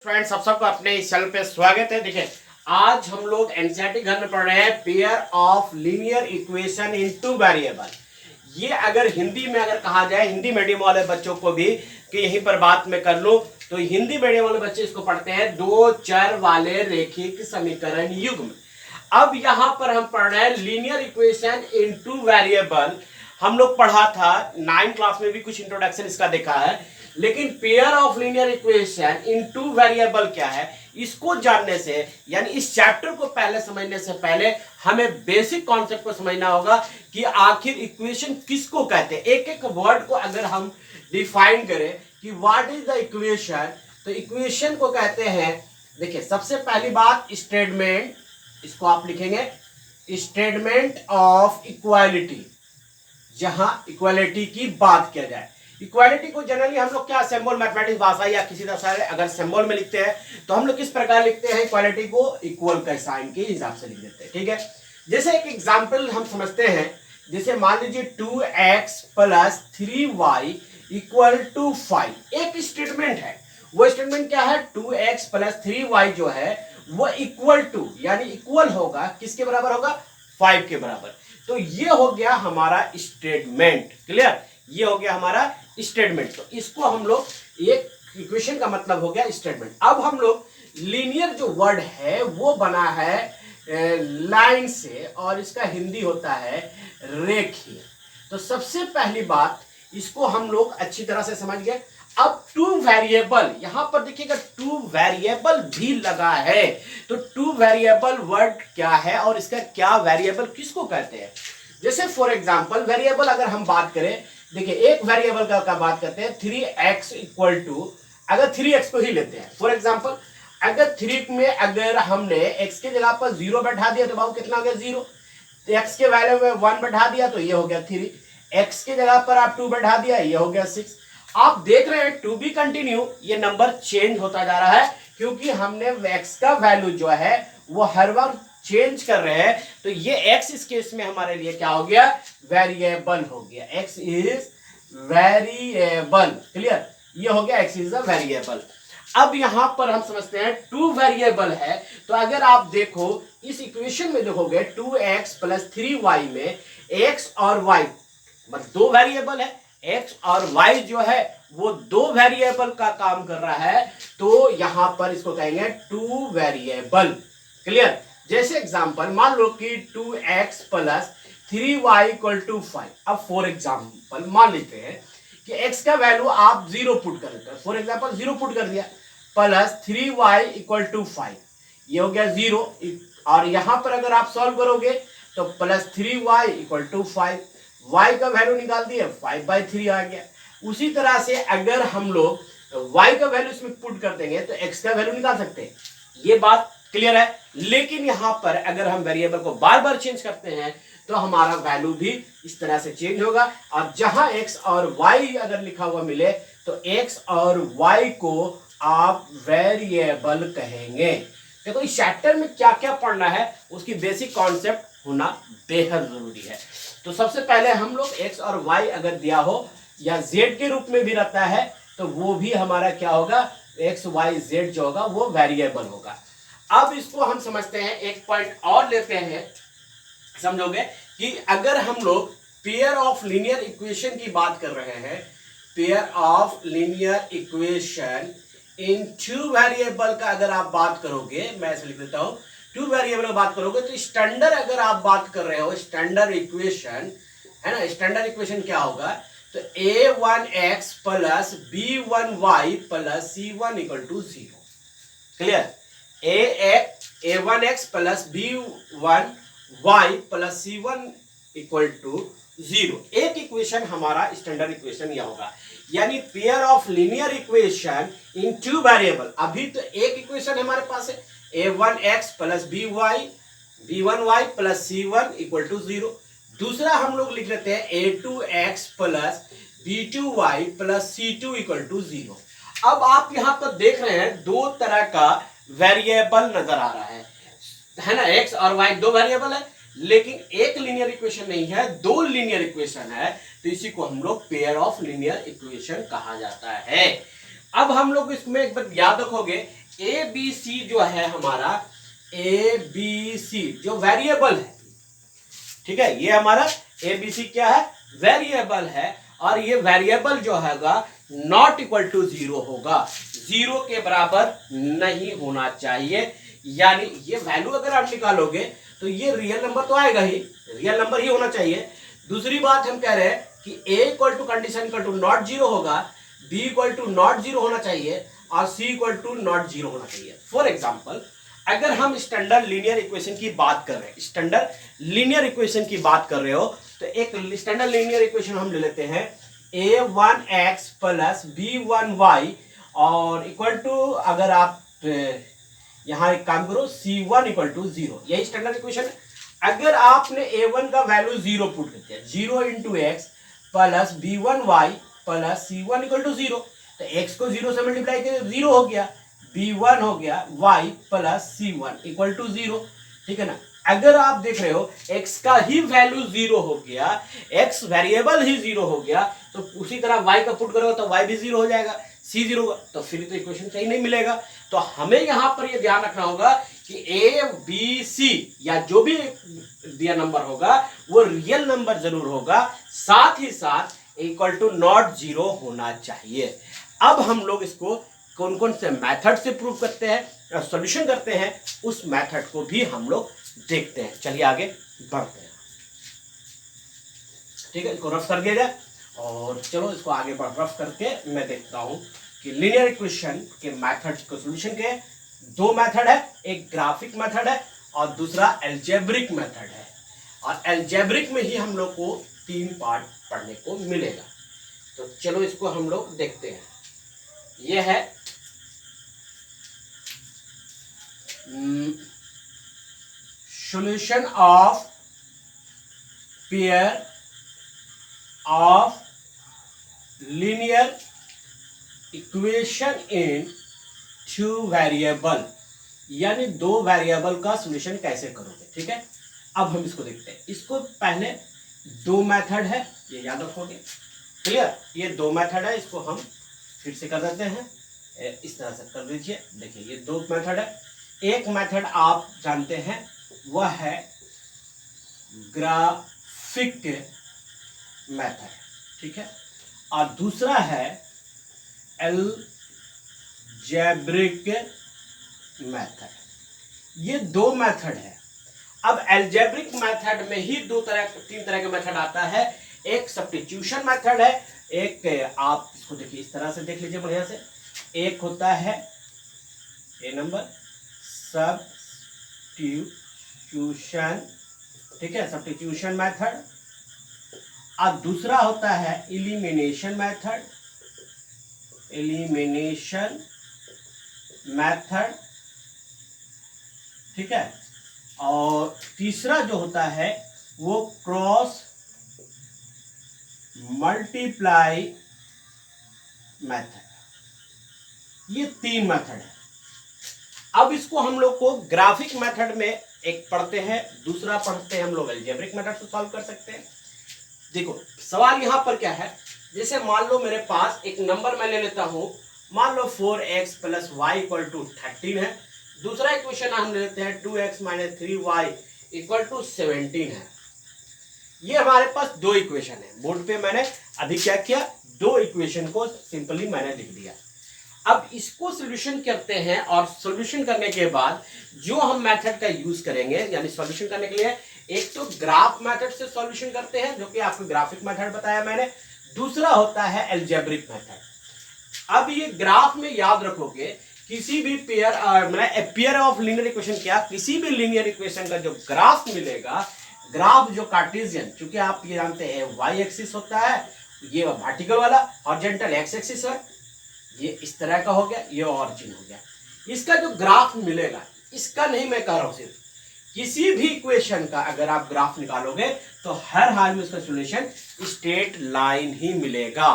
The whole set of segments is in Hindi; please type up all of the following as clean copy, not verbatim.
फ्रेंड्स, आप सबको अपने इस चैनल पे स्वागत है। देखिए, आज हम लोग एनसीईआरटी घर में पढ़ रहे हैं pair of linear equation in two variable. ये अगर हिंदी में अगर कहा जाए, हिंदी मीडियम वाले बच्चों को भी कि यहीं पर बात में कर लूं, तो हिंदी मीडियम वाले बच्चे इसको पढ़ते हैं दो चर वाले रेखिक समीकरण युग्म। अब यहां पर हम पढ़ रहे हैं linear equation in two variable. हम लोग पढ़ा था 9th क्लास में भी, कुछ इंट्रोडक्शन इसका देखा है, लेकिन pair of linear equation in two variable क्या है, इसको जानने से यानी इस चैप्टर को पहले समझने से पहले हमें बेसिक कॉन्सेप्ट को समझना होगा कि आखिर इक्वेशन किसको कहते हैं। एक एक वर्ड को अगर हम डिफाइन करें कि व्हाट इज द इक्वेशन, तो इक्वेशन को कहते हैं, देखिए सबसे पहली बात स्टेटमेंट, इसको आप लिखेंगे स्टेटमेंट ऑफ इक्वालिटी, जहां इक्वालिटी की बात किया जाए। इक्वालिटी को जनरली हम लोग क्या सिंबल, मैथमेटिक्स भाषा या किसी तरह से अगर सिंबल में लिखते हैं तो हम लोग किस प्रकार लिखते हैं, इक्वालिटी को इक्वल का साइन के हिसाब से लिख देते हैं। ठीक है, जैसे एक एग्जांपल हम समझते हैं, जैसे मान लीजिए 2x plus 3y equal to 5, एक स्टेटमेंट है। वो स्टेटमेंट क्या है, 2x प्लस 3y जो है वो इक्वल टू यानी इक्वल होगा, किसके बराबर होगा, 5 के बराबर। तो ये हो गया हमारा स्टेटमेंट। क्लियर, ये हो गया हमारा स्टेटमेंट। तो इसको हम लोग, एक इक्वेशन का मतलब हो गया स्टेटमेंट। अब हम लोग लीनियर जो वर्ड है वो बना है लाइन से, और इसका हिंदी होता है रेखीय। तो सबसे पहली बात, इसको हम लोग अच्छी तरह से समझ गए। अब टू वेरिएबल, यहां पर देखिएगा टू वेरिएबल भी लगा है। तो टू वेरिएबल वर्ड क्या है और इसका क्या वेरिएबल किसको कहते हैं। जैसे फॉर एग्जांपल वेरिएबल अगर हम बात करें, देखिए एक वेरिएबल का बात करते हैं 3x इक्वल टू, अगर 3x को ही लेते हैं फॉर एग्जांपल, अगर 3 में अगर हमने x के जगह पर 0 बैठा दिया तो बाबू कितना हो गया 0, x के वैल्यू में 1 बैठा दिया तो ये हो गया 3, x के जगह पर आप 2 बैठा दिया ये हो गया 6। आप देख रहे हैं टू बी कंटिन्यू, ये नंबर चेंज होता जा रहा है क्योंकि हमने x का वैल्यू जो है वो हर बार चेंज कर रहे हैं। तो ये x इस केस में हमारे लिए क्या हो गया, वेरिएबल हो गया, x इज वेरिएबल। क्लियर, ये हो गया x इज अ वेरिएबल। अब यहां पर हम समझते हैं टू वेरिएबल है, तो अगर आप देखो इस इक्वेशन में देखोगे 2x प्लस 3y में x और y मतलब दो वेरिएबल है, x और y जो है वो दो वेरिएबल का काम कर रहा है, तो यहां पर इसको कहेंगे टू वेरिएबल। क्लियर, जैसे एग्जांपल मान लो कि 2x plus 3y equal to 5। अब फॉर एग्जांपल मान लेते हैं कि x का वैल्यू आप 0 पुट कर देते हैं, फॉर एग्जांपल 0 पुट कर दिया, प्लस 3y इक्वल टू 5, ये हो गया 0। और यहां पर अगर आप सॉल्व करोगे तो plus 3y equal to 5, y का वैल्यू निकाल दिए 5/3 आ गया। उसी तरह से अगर हम लोग y का वैल्यू इसमें पुट कर देंगे तो x का वैल्यू निकाल सकते हैं। ये बात क्लियर है। लेकिन यहां पर अगर हम वेरिएबल को बार बार चेंज करते हैं तो हमारा वैल्यू भी इस तरह से चेंज होगा, और जहां x और y अगर लिखा हुआ मिले तो x और y को आप वेरिएबल कहेंगे। देखो इस चैप्टर में क्या क्या पढ़ना है उसकी बेसिक कॉन्सेप्ट होना बेहद जरूरी है। तो सबसे पहले हम लोग x और y अगर दिया हो या z के रूप में भी रहता है तो वो भी हमारा क्या होगा, x y z जो होगा वो वेरिएबल होगा। अब इसको हम समझते हैं, एक पॉइंट और लेते हैं, समझोगे कि अगर हम लोग पेयर ऑफ लीनियर इक्वेशन की बात कर रहे हैं, pair of linear equation in two variable का अगर आप बात करोगे, मैं ऐसे लिख देता हूं, टू वेरिएबल की बात करोगे तो स्टैंडर्ड अगर आप बात कर रहे हो, स्टैंडर्ड इक्वेशन है ना, स्टैंडर्ड इक्वेशन क्या होगा, तो a1x plus b1y plus c1 equal to 0। Clear, a1x plus b1y plus c1 equal to 0, एक इक्वेशन हमारा स्टैंडर्ड इक्वेशन यह होगा। यानी pair of linear equation in two variable, अभी तो एक इक्वेशन हमारे पास है a1x plus b1y plus c1 equal to 0। दूसरा हम लोग लिख लेते हैं a2x plus b2y plus c2 equal to 0। अब आप यहां पर देख रहे हैं दो तरह का वेरिएबल नजर आ रहा है ना, x और y दो वेरिएबल है, लेकिन एक लीनियर इक्वेशन नहीं है, दो लीनियर इक्वेशन है, तो इसी को हम लोग पेयर ऑफ लीनियर इक्वेशन कहा जाता है। अब हम लोग इसमें एक बात याद रखोगे, ए बी सी जो है हमारा, ए बी सी जो वेरिएबल है, ठीक है, ये हमारा ए बी सी क्या है, वेरिएबल है, और ये वेरिएबल जो हैगा नॉट इक्वल टू 0 होगा, 0 के बराबर नहीं होना चाहिए। यानी ये वैल्यू अगर आप निकालोगे तो ये रियल नंबर तो आएगा ही, रियल नंबर ही होना चाहिए। दूसरी बात हम कह रहे हैं कि A equal to condition equal to not 0 होगा, बी इक्वल टू नॉट 0 होना चाहिए, और सी इक्वल टू नॉट 0 होना चाहिए। फॉर एग्जाम्पल, अगर हम स्टैंडर्ड लीनियर इक्वेशन की बात कर रहे हैं, स्टैंडर्ड लीनियर इक्वेशन की बात कर रहे हो, तो एक स्टैंडर्ड लीनियर इक्वेशन हम ले लेते हैं a1x प्लस b1y और इक्वल टू, अगर आप यहां एक काम करो, c1 इक्वल टू 0, यही स्टैंडर्ड इक्वेशन है। अगर आपने a1 का वैल्यू 0 पुट कर दिया, 0 into x plus b1y plus c1 equal to 0, तो x को 0 से मल्टीप्लाई किया 0 हो गया, b1 हो गया, y plus c1 equal to 0, ठीक है ना। अगर आप देख रहे हो x का ही वैल्यू 0 हो गया, x वेरिएबल ही 0 हो गया, तो उसी तरह y का पुट करोगे तो y भी 0 हो जाएगा, c 0 होगा, तो फिर तो इक्वेशन सही नहीं मिलेगा। तो हमें यहां पर ये ध्यान रखना होगा कि a b c या जो भी दिया नंबर होगा वो रियल नंबर जरूर होगा, साथ ही साथ इक्वल टू नॉट 0 होना चाहिए। अब हम लोग इसको कौन कौन से मेथड से प्रूव करते हैं, सॉल्यूशन करते हैं, उस मेथड को भी हम लोग देखते हैं। चलिए आगे बढ़ते हैं, ठीक है, इसको रफ कर दिया जाए और चलो इसको आगे रफ करके मैं देखता हूं कि लीनियर इक्वेशन के मेथड को सॉल्यूशन के दो मेथड है, एक ग्राफिक मेथड है और दूसरा एल्जेब्रिक मेथड है, और एल्जेब्रिक में ही हम लोग को 3 पार्ट पढ़ने को मिलेगा। तो चलो इसको हम लोग देखते हैं। यह है solution of pair of linear equation in 2 variable, यानी 2 वेरिएबल का सॉल्यूशन कैसे करोगे, ठीक है। अब हम इसको देखते हैं। इसको पहले 2 मेथड है, ये याद रखोगे, क्लियर। ये 2 मेथड है, इसको हम फिर से कर देते हैं, इस तरह से कर दीजिए। देखिए ये 2 मेथड है। एक मेथड आप जानते हैं वह है ग्राफिक मेथड, ठीक है, और दूसरा है एल्जेब्रिक मेथड। ये 2 मेथड है। अब एल्जेब्रिक मेथड में ही 3 तरह के मेथड आता है। एक सब्स्टिट्यूशन मेथड है, एक आप इसको देखिए, इस तरह से देख लीजिए बढ़िया से। एक होता है ए नंबर सब्स्टिट्यूशन, ठीक है, सब्स्टिट्यूशन मेथड, और दूसरा होता है एलिमिनेशन मेथड, एलिमिनेशन मेथड, ठीक है, और तीसरा जो होता है वो क्रॉस मल्टीप्लाई मेथड। ये 3 मेथड है। अब इसको हम लोग को ग्राफिक मेथड में एक पढ़ते हैं, दूसरा पढ़ते हैं हम लोग एल्जेब्रिक मेथड से सॉल्व कर सकते हैं। देखो सवाल यहां पर क्या है, जैसे मान लो मेरे पास एक नंबर मैं ले लेता हूं, मान लो 4x plus y equal to 13 है। दूसरा इक्वेशन हम ले लेते हैं 2x minus 3y equal to 17 है। ये हमारे पास 2 इक्वेशन है। बोर्ड पे मैंने अभी क्या किया, 2 इक्वेशन को सिंपली मैंने लिख दिया। अब इसको सॉल्यूशन करते हैं, और सॉल्यूशन करने के बाद जो हम मेथड का यूज करेंगे, यानी सॉल्यूशन करने के लिए एक तो ग्राफ मेथड से सॉल्यूशन करते हैं, जो कि आपको ग्राफिक मेथड बताया मैंने, दूसरा होता है एल्जेब्रिक मेथड। अब ये ग्राफ में याद रखोगे, किसी भी पेयर ऑफ लीनियर इक्वेशन, क्या किसी भी लीनियर इक्वेशन का जो ग्राफ मिलेगा, ग्राफ जो कार्टेशियन, चूंकि आप ये जानते हैं वाई एक्सिस होता है, ये वर्टिकल वाला, हॉरिजॉन्टल एक्स एक्सिस है, ये इस तरह का हो गया, ये ऑरिजिन हो गया। इसका जो ग्राफ मिलेगा, इसका नहीं मैं कह रहा हूं, सिर्फ किसी भी इक्वेशन का अगर आप ग्राफ निकालोगे तो हर हाल में उसका सॉल्यूशन स्ट्रेट लाइन ही मिलेगा।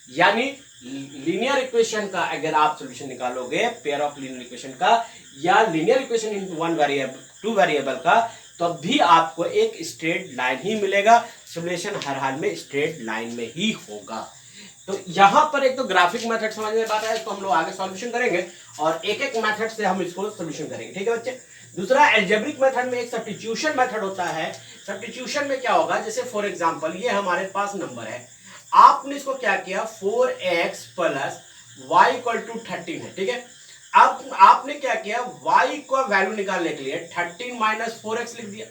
यानी लीनियर इक्वेशन का अगर आप सॉल्यूशन निकालोगे, पेयर ऑफ लीनियर इक्वेशन का या लीनियर इक्वेशन इन 2 वेरिएबल का, तो भी आपको एक स्ट्रेट लाइन ही मिलेगा। सॉल्यूशन हर हाल में स्ट्रेट लाइन में ही होगा। तो यहाँ पर एक तो ग्राफिक मेथड समझ में बात है, इसको हम लोग आगे सॉल्यूशन करेंगे और एक एक मेथड से हम इसको सॉल्यूशन करेंगे, ठीक है बच्चे। दूसरा एल्जेब्रिक मेथड में एक सब्स्टिट्यूशन मेथड होता है। सब्स्टिट्यूशन में क्या होगा, जैसे फॉर एग्जांपल ये हमारे पास नंबर है, आपने इसको क्या किया 4x plus y equal to 13 है, ठीक है। अब आपने क्या किया y को वैल्यू निकालने के लिए 13 माइनस 4x लिख दिया,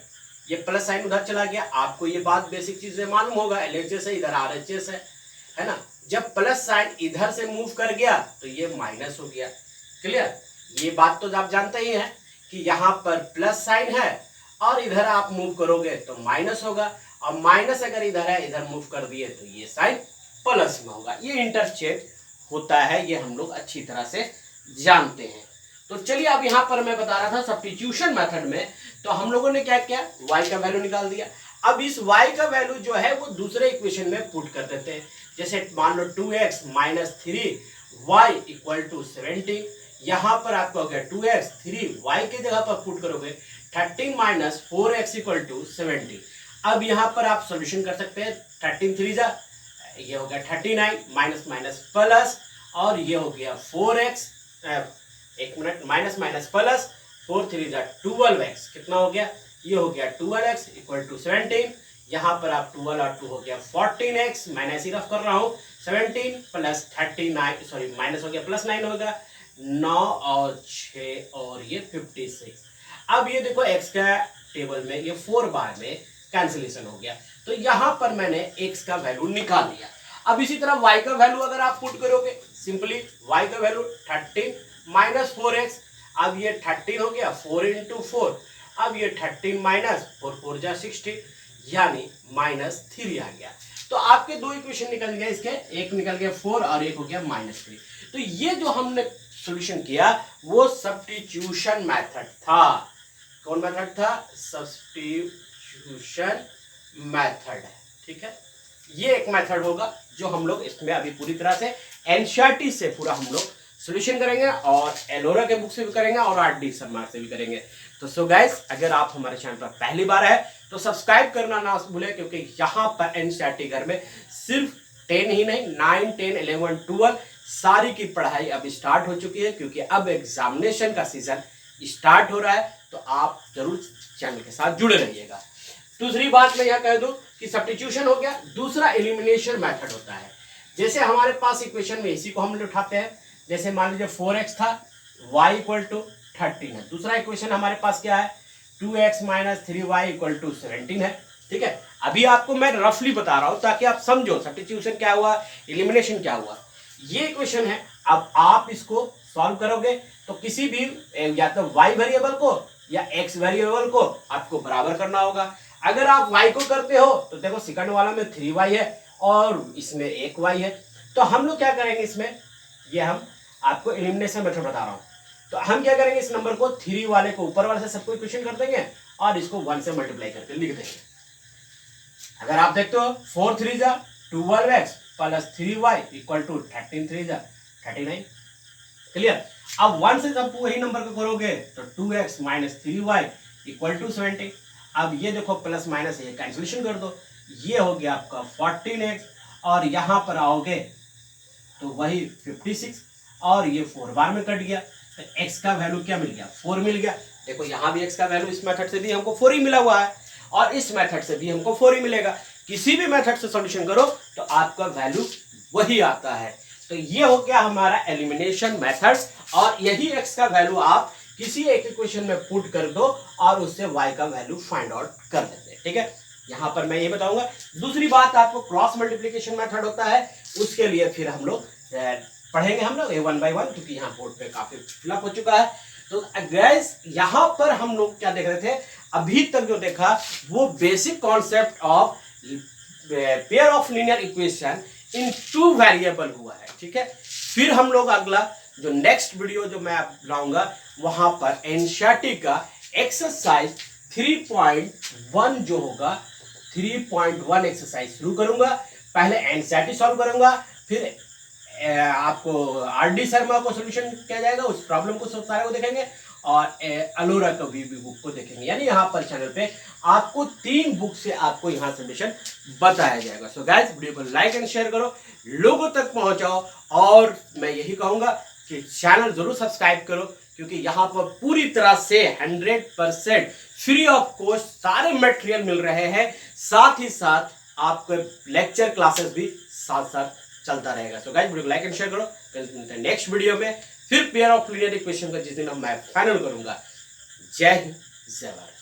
ये प्लस साइन उधर चला गया। आपको ये बात बेसिक चीजें मालूम होगा, LHS है इधर RHS है ना। जब प्लस साइन इधर से मूव कर गया तो ये माइनस हो गया, क्लियर। ये बात तो आप जानते ही हैं कि यहाँ पर प्लस साइन है और इधर आप मूव करोगे तो माइनस होगा, और माइनस अगर इधर है इधर मूव कर दिए तो ये साइन प्लस में होगा। ये इंटरचेंज होता है, ये हम लोग अच्छी तरह से जानते हैं। तो चलिए अब यहाँ पर मैं बता रहा था सब्स्टिट्यूशन मेथड में, तो हम लोगों ने क्या किया y का वैल्यू निकाल दिया। अब इस y का वैल्यू जो है वो दूसरे इक्वेशन में पुट कर देते हैं। जैसे मान लो 2x minus 3y equal to 17, यहाँ पर आपको हो गया 2x 3y के जगह पर पुट करोगे 13 माइनस 4x इक्वल टू 17। अब यहाँ पर आप सोल्यूशन कर सकते हैं, 13 3 जा, ये हो गया 39 माइनस माइनस प्लस, और ये हो गया 4x, एक मिनट, माइनस माइनस प्लस 4 3 जा 12x, कितना हो गया, ये हो गया 12x इक्वल टू 17। यहाँ पर आप 12 और 2 हो गया 14x, मैंने ऐसे रफ कर रहा हूँ, 17 प्लस 39, सॉरी माइनस हो गया प्लस 9 होगा, 9 और 6 और ये 56। अब ये देखो x का टेबल में ये 4 बार में कैंसिलेशन हो गया, तो यहाँ पर मैंने x का वैल्यू निकाल लिया। अब इसी तरह y का वैल्यू अगर आप पुट करोगे, सिंपली y का वैल्यू 13 माइनस 4x, अब ये 13 हो गया 4 इंटू 4, अब ये 13 माइनस 4 4 जा 60, यानी माइनस 3 आ गया। तो आपके दो इक्वेशन निकल गए, इसके एक निकल गया 4 और एक हो गया माइनस 3। तो ये जो हमने सॉल्यूशन किया वो सब्स्टिट्यूशन मेथड था। कौन मेथड था, सब्स्टिट्यूशन मेथड, ठीक है। ये एक मेथड होगा जो हम लोग इसमें अभी पूरी तरह से एनसीईआरटी से पूरा हम लोग सॉल्यूशन करेंगे और एलोरा के बुक से भी करेंगे और RD शर्मा से भी करेंगे। तो सो गाइस, अगर आप हमारे चैनल पर पहली बार है तो सब्सक्राइब करना ना भूलें, क्योंकि यहाँ पर एनसीईआरटी घर में सिर्फ 10 ही नहीं 9 10 11 12 सारी की पढ़ाई अब स्टार्ट हो चुकी है, क्योंकि अब एग्जामिनेशन का सीजन स्टार्ट हो रहा है। तो आप जरूर चैनल के साथ जुड़े रहिएगा। दूसरी बात मैं यह कह दूं कि सब्स्टिट्यूशन हो गया, दूसरा एलिमिनेशन मेथड होता है। जैसे हमारे पास इक्वेशन में इसी को हम उठाते हैं, जैसे मान लीजिए 4x था, y इक्वल टू 13 है। दूसरा इक्वेशन हमारे पास क्या है, 2x minus 3y equal to 17 है, ठीक है। अभी आपको मैं रफली बता रहा हूं ताकि आप समझो सब्स्टिट्यूशन क्या हुआ, एलिमिनेशन क्या हुआ। ये इक्वेशन है, अब आप इसको सॉल्व करोगे तो किसी भी या तो y वेरिएबल को या x वेरिएबल को आपको बराबर करना होगा। अगर आप y को करते हो तो देखो सेकंड वाला में 3y है और इसमें 1y है, तो हम लोग क्या करेंगे इसमें, ये हम आपको एलिमिनेशन मेथड बता रहा हूं। तो हम क्या करेंगे, इस नंबर को 3 वाले को ऊपर वाले से सबको इक्वेशन कर देंगे और इसको 1 से मल्टीप्लाई करके लिख देंगे। अगर आप देखते हो 4 3 जा 12x plus 3y equal to 13 3 जा 39, क्लियर। अब 1 से जब वही नंबर को करोगे तो 2x minus 3y equal to 70। अब ये देखो प्लस माइनस ये कैंसिलेशन कर दो, ये हो गया आपका 14x, और यहाँ पर आओगे तो वही 56, और ये 4 बार में कट गया, तो x का वैल्यू क्या मिल गया, 4 मिल गया। देखो यहाँ भी x का वैल्यू इस मेथड से भी हमको 4 ही मिला हुआ है और इस मेथड से भी हमको 4 ही मिलेगा। किसी भी मेथड से सॉल्यूशन करो तो आपका वैल्यू वही आता है। तो ये हो गया हमारा एलिमिनेशन मेथड, और यही x का वैल्यू आप किसी एक इक्वेशन में पुट कर दो और उससे y का वैल्यू फाइंड आउट कर देते हैं, ठीक है। यहाँ पर मैं ये बताऊंगा। दूसरी बात आपको क्रॉस मल्टीप्लिकेशन मेथड होता है, उसके लिए फिर हम लोग पढ़ेंगे हम लोग 1 by 1, क्योंकि यहाँ बोर्ड पे काफी फिलअप हो चुका है। तो गाइस यहाँ पर हम लोग क्या देख रहे थे, अभी तक जो देखा वो basic concept of pair of linear equation in 2 variable हुआ है, ठीक है। फिर हम लोग अगला जो नेक्स्ट वीडियो जो मैं लाऊंगा वहां पर एनसीईआरटी का एक्सरसाइज 3.1 जो होगा 3.1 एक्सरसाइज शुरू करूंगा। पहले एनसीईआरटी सॉल्व करूंगा, फिर आपको RD शर्मा को सॉल्यूशन किया जाएगा, उस प्रॉब्लम को सब सारे को देखेंगे, और अलोरा कभी भी बुक को देखेंगे। यानी यहाँ पर चैनल पे आपको 3 बुक से आपको यहाँ सबमिशन बताया जाएगा। सो गाइस, वीडियो को लाइक एंड शेयर करो, लोगों तक पहुंचाओ, और मैं यही कहूंगा कि चैनल जरूर सब्सक्राइब करो, क्योंकि यहाँ पर पूरी तरह से 100% फ्री ऑफ कॉस्ट सारे मटेरियल मिल रहे हैं। साथ ही साथ आपके लेक्चर क्लासेस भी साथ साथ चलता रहेगा। सो गाइस, वीडियो को लाइक एंड शेयर करो। कल मिलते हैं नेक्स्ट वीडियो में, फिर पेयर ऑफ लीनियर इक्वेशन का जिस दिन मैं फाइनल करूंगा। जय हिंद, जय भारत।